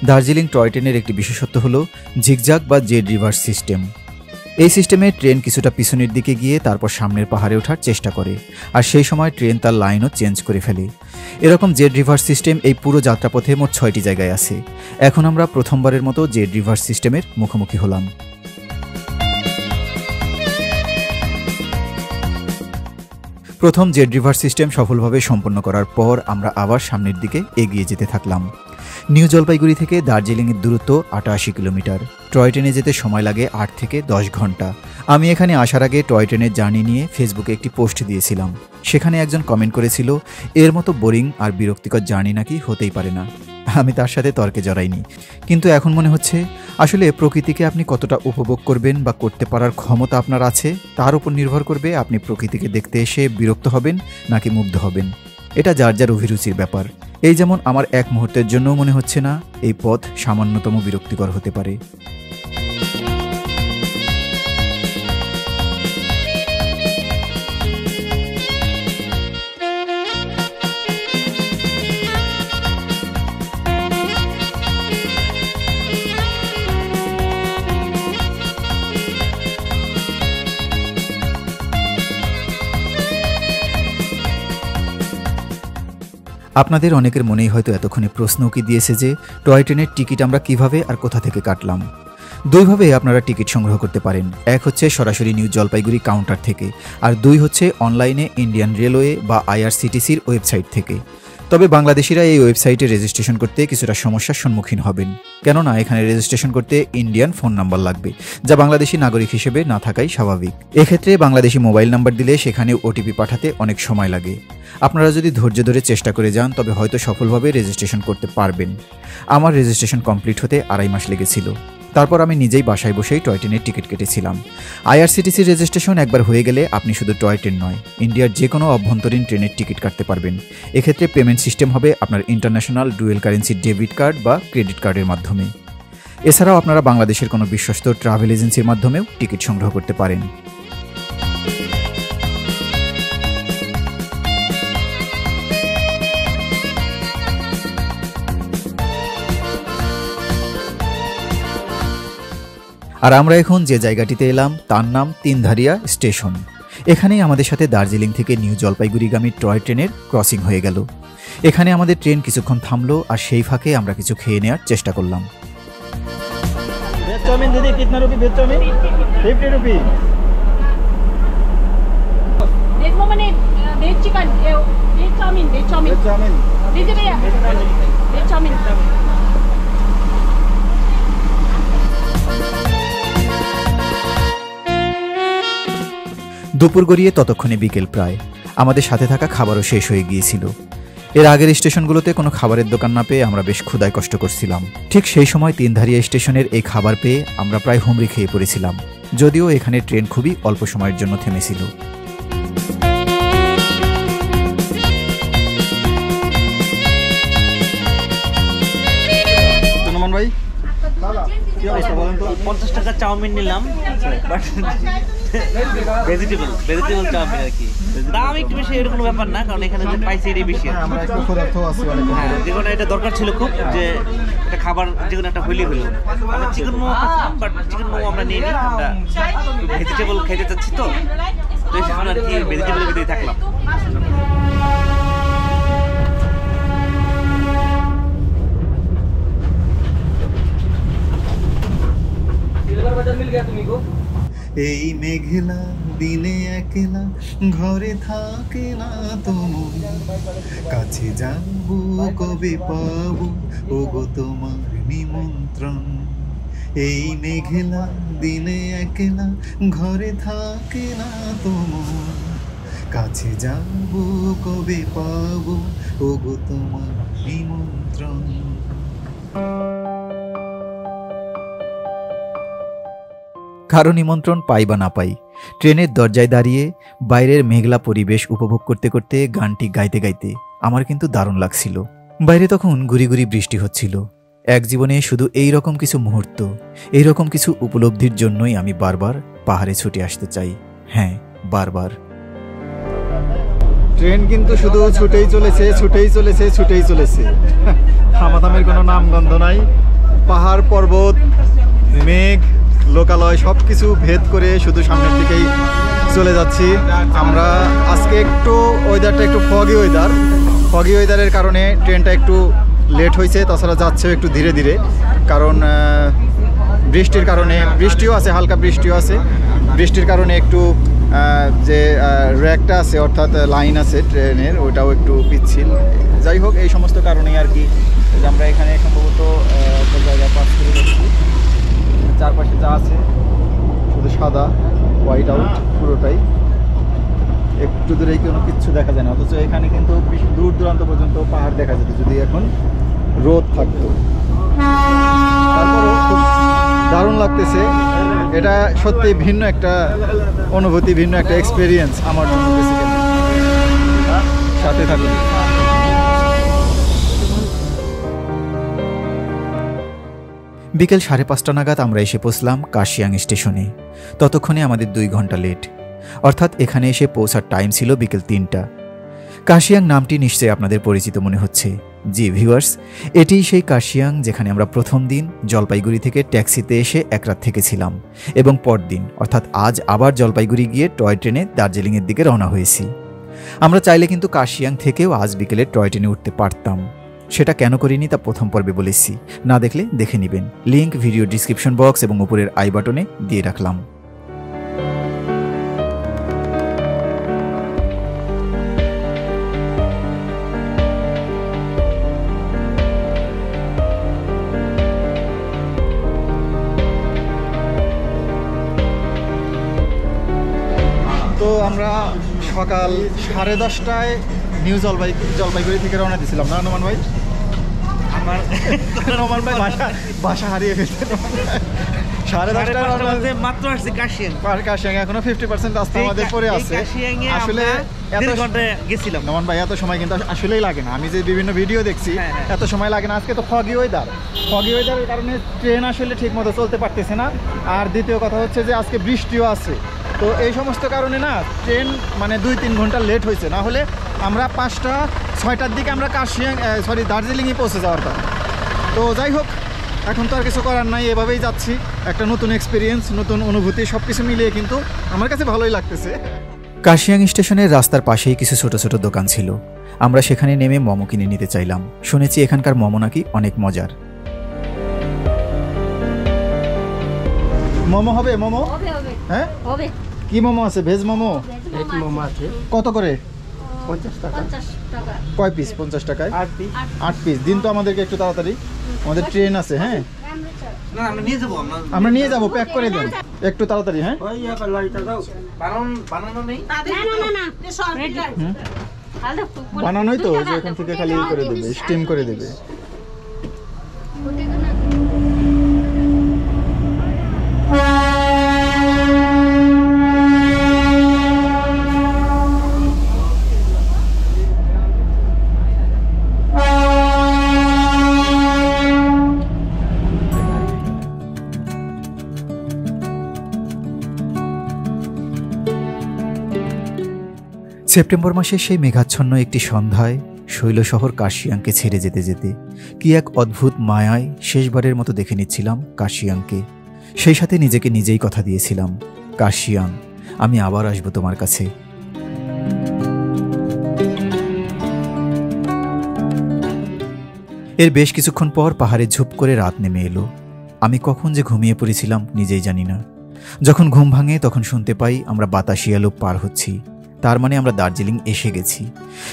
দার্জিলিং টয় ট্রেনের একটি বিশেষত্ব হলো জিগজাগ বা জেড রিভার্স সিস্টেম। এই সিস্টেমে ট্রেন কিছুটা পিছনের দিকে গিয়ে তারপর সামনের পাহাড়ে ওঠার চেষ্টা করে, আর সেই সময় ট্রেন তার লাইনও চেঞ্জ করে ফেলে। এরকম জেড রিভার্স সিস্টেম এই পুরো যাত্রাপথে মোট 6টি জায়গায় আছে। এখন আমরা প্রথমবারের মতো জেড রিভার্স সিস্টেমের মুখোমুখি হলাম। প্রথম জেড রিভার্স সিস্টেম সফলভাবে সম্পন্ন করার পর আমরা আবার সামনের দিকে এগিয়ে যেতে থাকলাম। নিউ জলপাইগুড়ি থেকে দার্জিলিংয়ের দূরত্ব 88 কিলোমিটার। টয় ট্রেনে যেতে সময় লাগে 8 থেকে 10 ঘন্টা। আমি এখানে আসার আগে টয় ট্রেনের জার্নি নিয়ে ফেসবুকে একটি পোস্ট দিয়েছিলাম। সেখানে একজন কমেন্ট করেছিল, এর মতো বোরিং আর বিরক্তিকর জার্নি নাকি হতেই পারে না। আমি তার সাথে তর্কে জড়াইনি, কিন্তু এখন মনে হচ্ছে আসলে প্রকৃতিকে আপনি কতটা উপভোগ করবেন বা করতে পারার ক্ষমতা আপনার আছে, তার উপর নির্ভর করবে আপনি প্রকৃতিকে দেখতে এসে বিরক্ত হবেন নাকি মুগ্ধ হবেন। এটা যার যার অভিরুচির ব্যাপার। এই যেমন আমার এক মুহূর্তের জন্যও মনে হচ্ছে না এই পথ সামান্যতম বিরক্তিকর হতে পারে। আপনাদের অনেকের মনেই হয়তো এতক্ষণে প্রশ্ন কি দিয়েছে যে টয় ট্রেনের টিকিট আমরা কিভাবে আর কোথা থেকে কাটলাম। দুইভাবে আপনারা টিকিট সংগ্রহ করতে পারেন। এক হচ্ছে সরাসরি নিউ জলপাইগুড়ি কাউন্টার থেকে, আর দুই হচ্ছে অনলাইনে ইন্ডিয়ান রেলওয়ে বা আইআরসিটিসির ওয়েবসাইট থেকে। তবে বাংলাদেশিরা এই ওয়েবসাইটে রেজিস্ট্রেশন করতে কিছুটা সমস্যার সম্মুখীন হবেন, কেননা এখানে রেজিস্ট্রেশন করতে ইন্ডিয়ান ফোন নাম্বার লাগবে, যা বাংলাদেশি নাগরিক হিসেবে না থাকাই স্বাভাবিক। এক্ষেত্রে বাংলাদেশি মোবাইল নাম্বার দিলে সেখানে ওটিপি পাঠাতে অনেক সময় লাগে। আপনারা যদি ধৈর্য ধরে চেষ্টা করে যান তবে হয়তো সফলভাবে রেজিস্ট্রেশন করতে পারবেন। আমার রেজিস্ট্রেশন কমপ্লিট হতে 2.5 মাস লেগেছিল। তারপর আমি নিজেই বাসায় বসেই টয় ট্রেনের টিকিট কেটেছিলাম। আইআরসিটিসি রেজিস্ট্রেশন একবার হয়ে গেলে আপনি শুধু টয় ট্রেন নয়, ইন্ডিয়ার যে কোনো অভ্যন্তরীণ ট্রেনের টিকিট কাটতে পারবেন। এক্ষেত্রে পেমেন্ট সিস্টেম হবে আপনার international dual currency debit card বা ক্রেডিট কার্ডের মাধ্যমে। এছাড়াও আপনারা বাংলাদেশের কোনো বিশ্বস্ত ট্রাভেল এজেন্সির মাধ্যমেও টিকিট সংগ্রহ করতে পারেন। আর আমরা এখন যে জায়গাটিতে এলাম তার নাম তিনধারিয়া স্টেশন। এখানেই আমাদের সাথে দার্জিলিং থেকে নিউ জলপাইগুড়িগামী টয় ট্রেনের ক্রসিং হয়ে গেল। এখানে আমাদের ট্রেন কিছুক্ষণ থামলো, আর সেই ফাঁকে আমরা কিছু খেয়ে নেওয়ার চেষ্টা করলাম। ভেজ চাউমিন দিদি কিতনা রুপি? Veg chowmein 50 rupee. देखो मैंने वेज चिकन वेज चाउमीन दीजिए भैया वेज चाउमीन। দুপুর গড়িয়ে ততক্ষণে বিকেল প্রায়। আমাদের সাথে থাকা খাবারও শেষ হয়ে গিয়েছিল। এর আগের স্টেশনগুলোতে কোনো খাবারের দোকান না পেয়ে আমরা বেশ ক্ষুধায় কষ্ট করছিলাম। ঠিক সেই সময় তিনধারিয়া স্টেশনের এই খাবার পেয়ে আমরা প্রায় হুমড়ি খেয়ে পড়েছিলাম, যদিও এখানে ট্রেন খুবই অল্প সময়ের জন্য থেমেছিল। ভাই কি অবস্থা বলেন তো? 50 টাকা চাউমিন নিলাম, বাট ভেজিটেবল চাউমিন আর কি। দাম একটু বেশি, এর কোনো ব্যাপার না, কারণ এখানে যে পাইছি এটাই বেশি। আমরা একটু ক্ষুধার্ত আছি অনেক। হ্যাঁ, যে কোনো এটা দরকার ছিল খুব, যে একটা খাবার যে কোনো একটা হইলেই হলো। আমরা চিকেন মোমো খাচ্ছিলাম, বাট চিকেন মোমো আমরা নিয়ে নিই, আমরা ভেজিটেবল খাইতে চাচ্ছি তো এই সেজন্য আর কি ভেজিটেবলের ভিতরেই থাকলাম। এই মেঘলা দিনে একলা ঘরে থাকে না তোমার, কাছে যাবো কবে পাবো ওগো তোমার নিমন্ত্রণ। এই মেঘলা দিনে একলা ঘরে থাকে না তোমার, কাছে যাবো কবে পাবো ওগো তোমার নিমন্ত্রণ। কারো নিমন্ত্রণ পাই বা না পাই, ট্রেনের দরজায় দাঁড়িয়ে বাইরের মেঘলা পরিবেশ উপভোগ করতে করতে গানটি গাইতে গাইতে আমার কিন্তু দারুণ লাগছিল। বাইরে তখন গুড়ি গুড়ি বৃষ্টি হচ্ছিল। এক জীবনে শুধু এই রকম কিছু মুহূর্ত, এই রকম কিছু উপলব্ধির জন্যই আমি বারবার পাহাড়ে ছুটে আসতে চাই। হ্যাঁ, বারবার। ট্রেন কিন্তু শুধু ছুটেই চলেছে, ছুটেই চলেছে, ছুটেই চলেছে, থামাথামের কোনো নামগন্ধ নাই। পাহাড়, পর্বত, মেঘ, লোকালয় সব কিছু ভেদ করে শুধু সামনের দিকেই চলে যাচ্ছি আমরা। আজকে একটু ওয়েদারটা একটু ফগি ওয়েদারের কারণে ট্রেনটা একটু লেট হয়েছে, তাছাড়া যাচ্ছেও একটু ধীরে ধীরে, কারণ বৃষ্টির কারণে, বৃষ্টিও আছে, হালকা বৃষ্টিও আছে। বৃষ্টির কারণে একটু যে র্যাকটা আছে অর্থাৎ লাইন আছে ট্রেনের, ওইটাও একটু পিচ্ছিল। যাই হোক, এই সমস্ত কারণেই আর কি আমরা এখানে সম্ভবত একটা জায়গায় পাস করে যাচ্ছি। চারপাশে যা আছে শুধু সাদা, হোয়াইট আউট পুরোটাই, একটু দূরেই কোনো কিচ্ছু দেখা যায় না, অথচ এখানে কিন্তু দূর দূরান্ত পর্যন্ত পাহাড় দেখা যেত যদি এখন রোদ থাকতো। তারপরেও খুব দারুণ লাগতেছে, এটা সত্যি ভিন্ন একটা অনুভূতি, ভিন্ন একটা এক্সপিরিয়েন্স আমার জন্য। বেসিক্যালি সাথে থাকুন। বিকেল 5:30 নাগাদ আমরা এসে পৌঁছলাম কাশিয়াং স্টেশনে। ততক্ষণে আমাদের 2 ঘন্টা লেট, অর্থাৎ এখানে এসে পৌঁছার টাইম ছিল বিকেল 3টা। কাশিয়াং নামটি নিশ্চয়ই আপনাদের পরিচিত মনে হচ্ছে। জি ভিউয়ার্স, এটিই সেই কাশিয়াং যেখানে আমরা প্রথম দিন জলপাইগুড়ি থেকে ট্যাক্সিতে এসে এক রাত থেকেছিলাম এবং পরদিন অর্থাৎ আজ আবার জলপাইগুড়ি গিয়ে টয় ট্রেনে দার্জিলিংয়ের দিকে রওনা হয়েছি। আমরা চাইলে কিন্তু কাশিয়াং থেকেও আজ বিকেলে টয় ট্রেনে উঠতে পারতাম, সেটা কেন করিনি তা প্রথম পর্বে বলেছি, না দেখলে দেখে নেবেন। লিংক ভিডিও ডিসক্রিপশন বক্স এবং উপরের আই বাটনে দিয়ে রাখলাম। তো আমরা সকাল 10:30টায় নিউ জলপাইগুড়ি থেকে রওনা দিয়েছিলাম না নোমান ভাই? আমার নোমান ভাই বাসা হারিয়ে ফেলছে। 10:30টায় মাত্র আসছে কাশিয়াং। এখনো 50% রাস্তা আমাদের পরে আছে। আসলে এত ঘন্টা গেছিলাম নোমান ভাই, এত সময় কিন্তু আসলেই লাগে না। আমি যে বিভিন্ন ভিডিও দেখছি এত সময় লাগে না। আজকে তো ফগি ওয়েদারের কারণে ট্রেন আসলে ঠিক মতো চলতে পারতেছে না। আর দ্বিতীয় কথা হচ্ছে যে আজকে বৃষ্টিও আছে, তো এই সমস্ত কারণে না ট্রেন মানে 2-3 ঘন্টা লেট হয়েছে। না হলে আমরা 5টা-6টার দিকে আমরা দার্জিলিংয়ে পৌঁছে যাওয়ার কথা। তো যাই হোক, এখন তো আর কিছু করার নাই, এভাবেই যাচ্ছি। একটা নতুন এক্সপিরিয়েন্স, নতুন অনুভূতি, সব কিছু মিলিয়ে কিন্তু আমার কাছে ভালোই লাগতেছে। কাশিয়াং স্টেশনের রাস্তার পাশেই কিছু ছোট ছোট দোকান ছিল। আমরা সেখানে নেমে মোমো কিনে নিতে চাইলাম। শুনেছি এখানকার মোমো নাকি অনেক মজার। মোমো হবে? মোমো হবে হ্যাঁ হবে। কি মোমো আছে? ভেজ মোমো মোমো আছে। কত করে? 50 টাকা। কয় পিস? 50 টাকায় 8 পিস দিন তো আমাদেরকে একটু তাড়াতাড়ি, আমাদের ট্রেন আছে। হ্যাঁ না, আমরা নিয়ে যাবো, আমরা নিয়ে যাবো, প্যাক করে দেন একটু তাড়াতাড়ি। হ্যাঁ বানানো নেই। না না না, সব রেডি। বানানোই তো, যে এখান থেকে খালি করে দেবে, স্টিম করে দেবে। সেপ্টেম্বর মাসের সেই মেঘাচ্ছন্ন একটি সন্ধ্যায় শৈলশহর কাশিয়াংকে ছেড়ে যেতে যেতে কি এক অদ্ভুত মায়ায় শেষবারের মতো দেখে নিচ্ছিলাম কাশিয়াংকে। সেই সাথে নিজেকে নিজেই কথা দিয়েছিলাম, কাশিয়াং, আমি আবার আসবো তোমার কাছে। এর বেশ কিছুক্ষণ পর পাহাড়ে ঝুপ করে রাত নেমে এলো। আমি কখন যে ঘুমিয়ে পড়েছিলাম নিজেই জানি না। যখন ঘুম ভাঙে তখন শুনতে পাই আমরা বাতাসিয়া লোক পার হচ্ছি, তার মানে আমরা দার্জিলিং এসে গেছি।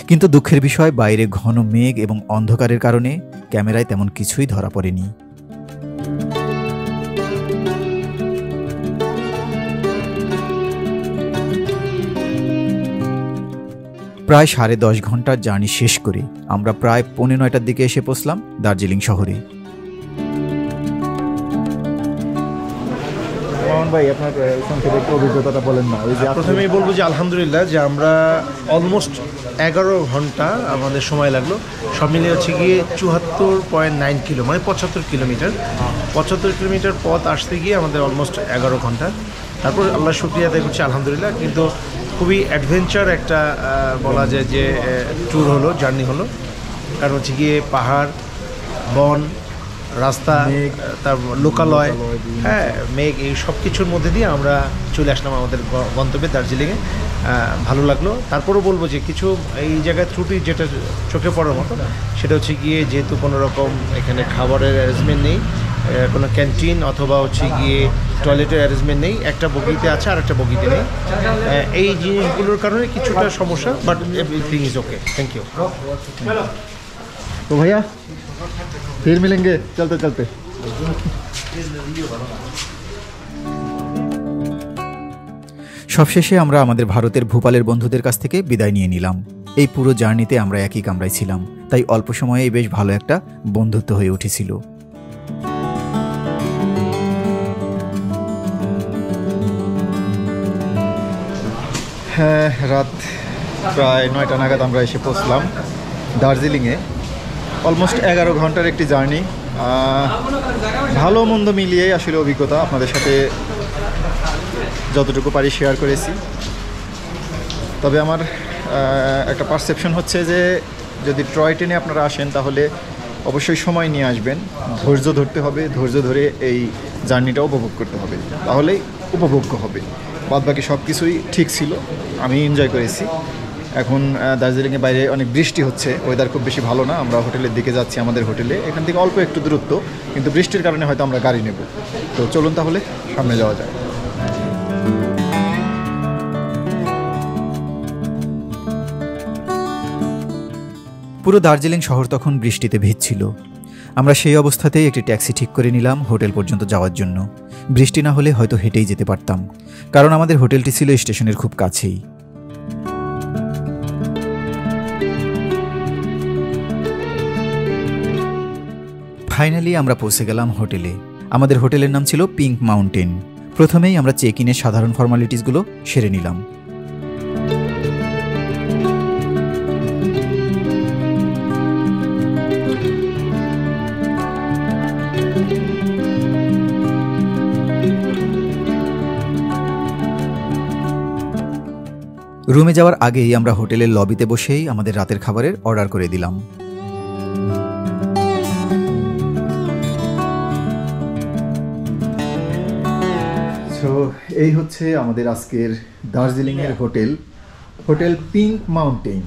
কিন্তু দুঃখের বিষয়, বাইরে ঘন মেঘ এবং অন্ধকারের কারণে ক্যামেরায় তেমন কিছুই ধরা পড়েনি। প্রায় 10.5 ঘন্টার জার্নি শেষ করে আমরা প্রায় 9:15টার দিকে এসে পৌঁছলাম দার্জিলিং শহরে। ভাই, আপনার সংক্ষেপে একটু অভিজ্ঞতাটা বলেন না। ওই যে প্রথমেই বলবো যে আলহামদুলিল্লাহ যে আমরা অলমোস্ট 11 ঘন্টা আমাদের সময় লাগলো। সব মিলিয়ে হচ্ছে গিয়ে 74.9 কিলো, মানে 75 কিলোমিটার। 75 কিলোমিটার পথ আসতে গিয়ে আমাদের অলমোস্ট 11 ঘন্টা। তারপর আল্লাহ শুকরিয়া আদায় করছি আলহামদুলিল্লাহ। কিন্তু খুবই অ্যাডভেঞ্চার একটা বলা যায় যে ট্যুর হলো, জার্নি হলো। কারণ হচ্ছে গিয়ে পাহাড়, বন, রাস্তা, তার লোকালয়, হ্যাঁ, মেঘ, এই সব কিছুর মধ্যে দিয়ে আমরা চলে আসলাম আমাদের গন্তব্যে দার্জিলিংয়ে। ভালো লাগলো। তারপরও বলবো যে কিছু এই জায়গায় ত্রুটি যেটা চোখে পড়ার মতো, সেটা হচ্ছে গিয়ে যেহেতু কোনো রকম এখানে খাবারের অ্যারেঞ্জমেন্ট নেই, কোনো ক্যান্টিন অথবা হচ্ছে গিয়ে টয়লেটের অ্যারেঞ্জমেন্ট নেই, একটা বগিতে আছে আর একটা বগিতে নেই। এই জিনিসগুলোর কারণে কিছুটা সমস্যা, but everything is okay. Thank you. তো ভাইয়া फिर मिलेंगे चलते चलते। সবশেষে আমরা আমাদের ভারতের ভোপালের বন্ধুদের কাছ থেকে বিদায় নিয়ে নিলাম। এই পুরো জার্নিতে আমরা একই কামরায় ছিলাম, তাই অল্প সময়েই বেশ ভালো একটা বন্ধুত্ব হয়ে উঠেছিল। হ্যাঁ, রাত প্রায় 9টা নাগাদ আমরা এসে পৌঁছলাম দার্জিলিংয়ে। অলমোস্ট 11 ঘন্টার একটি জার্নি। ভালো মন্দ মিলিয়ে আসলে অভিজ্ঞতা আপনাদের সাথে যতটুকু পারি শেয়ার করেছি। তবে আমার একটা পারসেপশন হচ্ছে যে যদি টয় ট্রেনে আপনারা আসেন তাহলে অবশ্যই সময় নিয়ে আসবেন, ধৈর্য ধরতে হবে, ধৈর্য ধরে এই জার্নিটা উপভোগ করতে হবে, তাহলেই উপভোগ্য হবে। বাদবাকি সব কিছুই ঠিক ছিল, আমি এনজয় করেছি। এখন দার্জিলিংয়ের বাইরে অনেক বৃষ্টি হচ্ছে, ওয়েদার খুব বেশি ভালো না। আমরা হোটেলের দিকে যাচ্ছি, আমাদের হোটেলে এখান থেকে অল্প একটু দূরত্ব, কিন্তু বৃষ্টির কারণে হয়তো আমরা গাড়ি নেব। তো চলুন তাহলে সামনে যাওয়া যায়। পুরো দার্জিলিং শহর তখন বৃষ্টিতে ভিজছিল। আমরা সেই অবস্থাতেই একটি ট্যাক্সি ঠিক করে নিলাম হোটেল পর্যন্ত যাওয়ার জন্য। বৃষ্টি না হলে হয়তো হেঁটেই যেতে পারতাম, কারণ আমাদের হোটেলটি ছিল স্টেশনের খুব কাছেই। ফাইনালি আমরা পৌঁছে গেলাম হোটেলে। আমাদের হোটেলের নাম ছিল পিঙ্ক মাউন্টেন। প্রথমেই আমরা চেক ইনের সাধারণ ফর্মালিটিসগুলো সেরে নিলাম। রুমে যাওয়ার আগেই আমরা হোটেলের লবিতে বসেই আমাদের রাতের খাবারের অর্ডার করে দিলাম। তো এই হচ্ছে আমাদের আজকের দার্জিলিংয়ের হোটেল, হোটেল পিঙ্ক মাউন্টেন।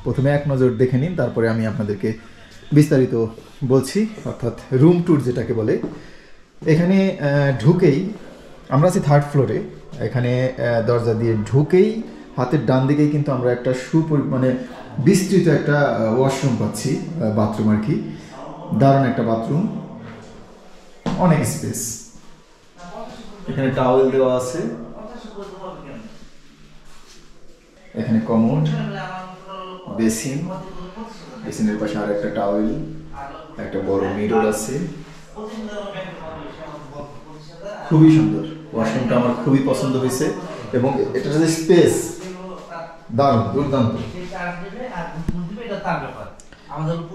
প্রথমে এক নজর দেখে নিন, তারপরে আমি আপনাদেরকে বিস্তারিত বলছি, অর্থাৎ রুম ট্যুর যেটাকে বলে। এখানে ঢুকেই আমরা আছি 3rd ফ্লোরে। এখানে দরজা দিয়ে ঢুকেই হাতের ডান দিকেই কিন্তু আমরা একটা মানে বিস্তৃত একটা ওয়াশরুম পাচ্ছি, বাথরুম আর কি। দারুণ একটা বাথরুম, অনেক স্পেস। এখানে টাওয়েল দেওয়া আছে, এখানে কমোড, বেসিন, বেসিনের পাশে আর একটা টাওয়েল, একটা বড় মিরর আছে, খুবই সুন্দর। ওয়াশরুমটা আমার খুবই পছন্দ হয়েছে এবং এটার যে স্পেস দারুণ, দুর্দান্ত।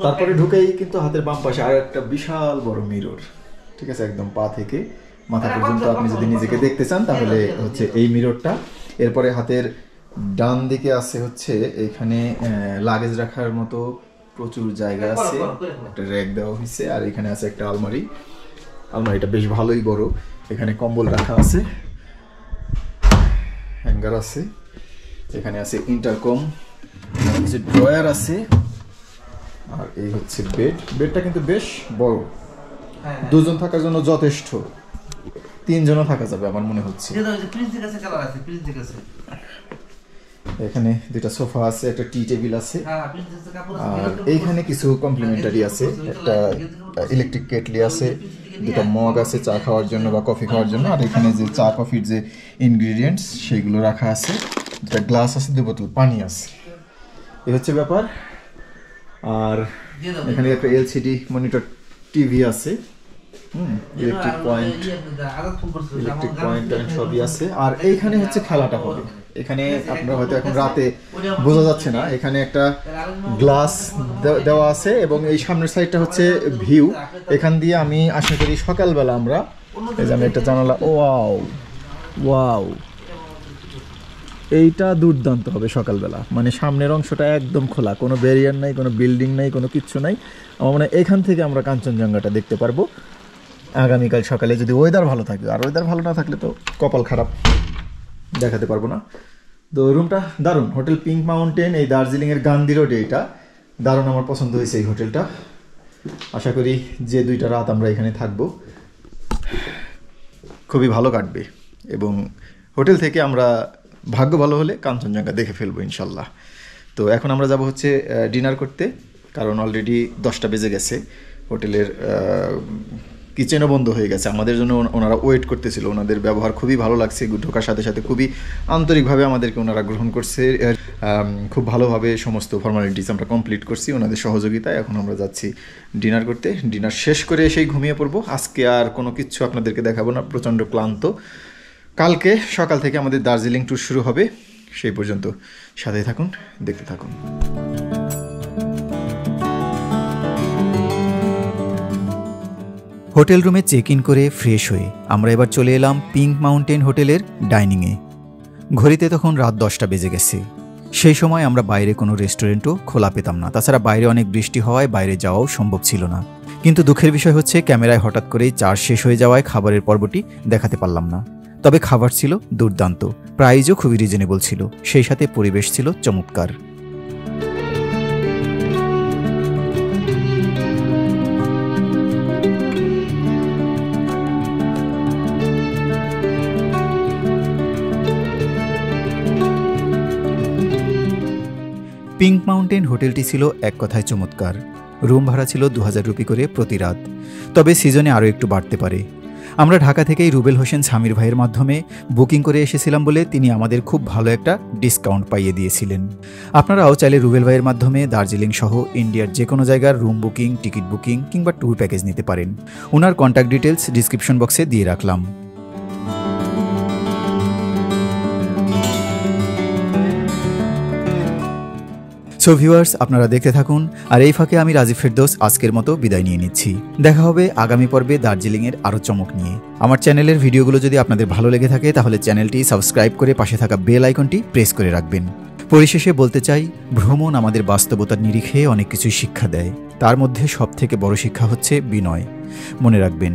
তারপরে ঢুকেই কিন্তু হাতের বাম পাশে আর একটা বিশাল বড় মিরর, ঠিক আছে, একদম পা থেকে মাথা পর্যন্ত আপনি যদি নিজেকে দেখতে চান তাহলে হচ্ছে এই মিররটা। এরপরে হাতের ডান দিকে আছে হচ্ছে এখানে লাগেজ রাখার মতো প্রচুর জায়গা আছে, একটা র্যাক দেওয়া হয়েছে, আর এখানে আছে একটা আলমারি। আলমারিটা বেশ ভালোই বড়, এখানে কম্বল রাখা আছে, হ্যাঙ্গার আছে, এখানে আছে ইন্টারকম, কিছু ড্রয়ার আছে, আর এই হচ্ছে বেড। বেডটা কিন্তু বেশ বড়, দুজন থাকার জন্য যথেষ্ট, তিনজনও থাকা যাবে আমার মনে হচ্ছে। এখানে দুটা সোফা আছে, একটা টি টেবিল আছে, আর এইখানে কিছু কমপ্লিমেন্টারি আছে, একটা ইলেকট্রিক কেটলি আছে, দুটো মগ আছে চা খাওয়ার জন্য বা কফি খাওয়ার জন্য, আর এখানে যে চা কফির যে ইনগ্রিডিয়েন্টস সেগুলো রাখা আছে, দুটা গ্লাস আছে, 2 বোতল পানি আছে। এই হচ্ছে ব্যাপার। আর এখানে একটা এলসিডি মনিটর টিভি আছে, ইলেকট্রিক পয়েন্ট সবই আছে। আর এইখানে হচ্ছে খেলাটা হবে, এখানে আপনারা হয়তো এখন রাতে বোঝা যাচ্ছে না, এখানে একটা গ্লাস দেওয়া আছে এবং এই সামনের সাইডটা হচ্ছে ভিউ। এখান দিয়ে আমি আশা করি সকালবেলা আমরা, এই যে আমি একটা জানালা, ওয়াও ওয়াও, এইটা দুর্দান্ত হবে সকালবেলা, মানে সামনের অংশটা একদম খোলা, কোনো ব্যারিয়ার নাই, কোনো বিল্ডিং নাই, কোনো কিচ্ছু নাই। আমার মানে এখান থেকে আমরা কাঞ্চনজঙ্ঘাটা দেখতে পারবো আগামীকাল সকালে, যদি ওয়েদার ভালো থাকে। আর ওয়েদার ভালো না থাকলে তো কপাল খারাপ, দেখাতে পারবো না। তো রুমটা দারুণ, হোটেল পিঙ্ক মাউন্টেন, এই দার্জিলিংয়ের গান্ধী রোডে, এটা দারুণ, আমার পছন্দ হয়েছে এই হোটেলটা। আশা করি যে 2টা রাত আমরা এখানে থাকবো খুবই ভালো কাটবে এবং হোটেল থেকে আমরা ভাগ্য ভালো হলে কাঞ্চনজঙ্ঘা দেখে ফেলবো ইনশাল্লাহ। তো এখন আমরা যাব হচ্ছে ডিনার করতে, কারণ অলরেডি 10টা বেজে গেছে, হোটেলের কিচেনও বন্ধ হয়ে গেছে, আমাদের জন্য ওনারা ওয়েট করতেছিল। ওনাদের ব্যবহার খুবই ভালো লাগছে, ঢোকার সাথে সাথে খুবই আন্তরিকভাবে আমাদেরকে ওনারা গ্রহণ করছে, খুব ভালোভাবে সমস্ত ফর্মালিটিস আমরা কমপ্লিট করছি ওনাদের সহযোগিতায়। এখন আমরা যাচ্ছি ডিনার করতে, ডিনার শেষ করে এসেই ঘুমিয়ে পড়বো। আজকে আর কোনো কিছু আপনাদেরকে দেখাবো না, প্রচণ্ড ক্লান্ত। কালকে সকাল থেকে আমাদের দার্জিলিং ট্যুর শুরু হবে, সেই পর্যন্ত সাথে থাকুন, দেখতে থাকুন। হোটেল রুমে চেক ইন করে ফ্রেশ হয়ে আমরা এবার চলে এলাম পিঙ্ক মাউন্টেন হোটেলের ডাইনিংয়ে। ঘড়িতে তখন রাত 10টা বেজে গেছে। সেই সময় আমরা বাইরে কোনো রেস্টুরেন্টও খোলা পেতাম না, তাছাড়া বাইরে অনেক বৃষ্টি হওয়ায় বাইরে যাওয়াও সম্ভব ছিল না। কিন্তু দুঃখের বিষয় হচ্ছে ক্যামেরায় হঠাৎ করেই চার্জ শেষ হয়ে যাওয়ায় খাবারের পর্বটি দেখাতে পারলাম না। তবে খাবার ছিল দুর্দান্ত, প্রাইসও খুবই রিজনেবল ছিল, সেই সাথে পরিবেশ ছিল চমৎকার। পিঙ্ক মাউন্টেন হোটেলটি ছিল এক কথায় চমৎকার। রুম ভাড়া ছিল 2000 রুপি করে প্রতি রাত, তবে সিজনে আরও একটু বাড়তে পারে। আমরা ঢাকা থেকেই রুবেল হোসেন সামির ভাইয়ের মাধ্যমে বুকিং করে এসেছিলাম বলে তিনি আমাদের খুব ভালো একটা ডিসকাউন্ট পাইয়ে দিয়েছিলেন। আপনারাও চাইলে রুবেল ভাইয়ের মাধ্যমে দার্জিলিং সহ ইন্ডিয়ার যে কোনো জায়গার রুম বুকিং, টিকিট বুকিং কিংবা ট্যুর প্যাকেজ নিতে পারেন। ওনার কন্ট্যাক্ট ডিটেলস ডিসক্রিপশন বক্সে দিয়ে রাখলাম। সো ভিউয়ার্স, আপনারা দেখতে থাকুন, আর এই ফাঁকে আমি রাজীব ফেরদৌস আজকের মতো বিদায় নিয়ে নিচ্ছি। দেখা হবে আগামী পর্বে দার্জিলিংয়ের আরও চমক নিয়ে। আমার চ্যানেলের ভিডিওগুলো যদি আপনাদের ভালো লেগে থাকে তাহলে চ্যানেলটি সাবস্ক্রাইব করে পাশে থাকা বেল আইকনটি প্রেস করে রাখবেন। পরিশেষে বলতে চাই, ভ্রমণ আমাদের বাস্তবতার নিরিখে অনেক কিছুই শিক্ষা দেয়, তার মধ্যে সবথেকে বড় শিক্ষা হচ্ছে বিনয়। মনে রাখবেন,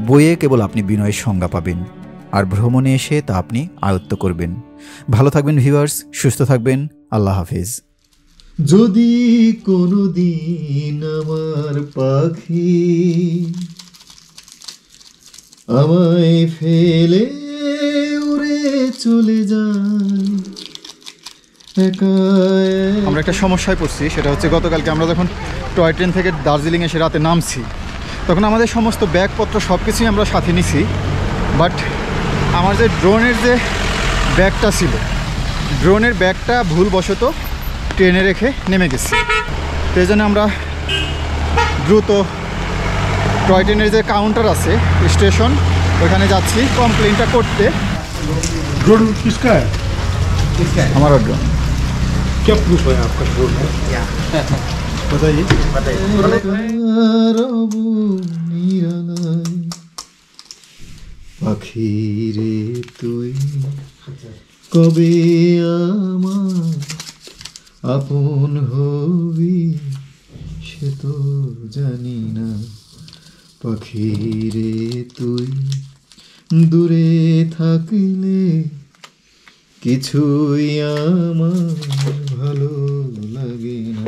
বইয়ে কেবল আপনি বিনয়ের সংজ্ঞা পাবেন, আর ভ্রমণে এসে তা আপনি আয়ত্ত করবেন। ভালো থাকবেন ভিউয়ার্স, সুস্থ থাকবেন, আল্লাহ হাফেজ। যদি কোনোদিন আমার পাখি আমায় ফেলে উড়ে চলে যায়, আমরা একটা সমস্যায় পড়ছি। সেটা হচ্ছে গতকালকে আমরা যখন টয় ট্রেন থেকে দার্জিলিং এসে রাতে নামছি, তখন আমাদের সমস্ত ব্যাগপত্র সব কিছুই আমরা সাথে নিছি, বাট আমার যে ড্রোনের যে ব্যাগটা ছিল, ড্রোনের ব্যাগটা ভুলবশত ট্রেনে রেখে নেমে গেছি। তো এই জন্য আমরা দ্রুত টয় ট্রেনের যে কাউন্টার আছে স্টেশন, ওইখানে যাচ্ছি কমপ্লেনটা করতে। ड्रोन किसका है? আমার ড্রোন क्या प्रूफ है आपका ड्रोन है? बताइए। পাখিরে তুই কবে আমার আপন হবি সে তো জানি না। পাখিরে তুই দূরে থাকলে কিছুই আমার ভালো লাগে না।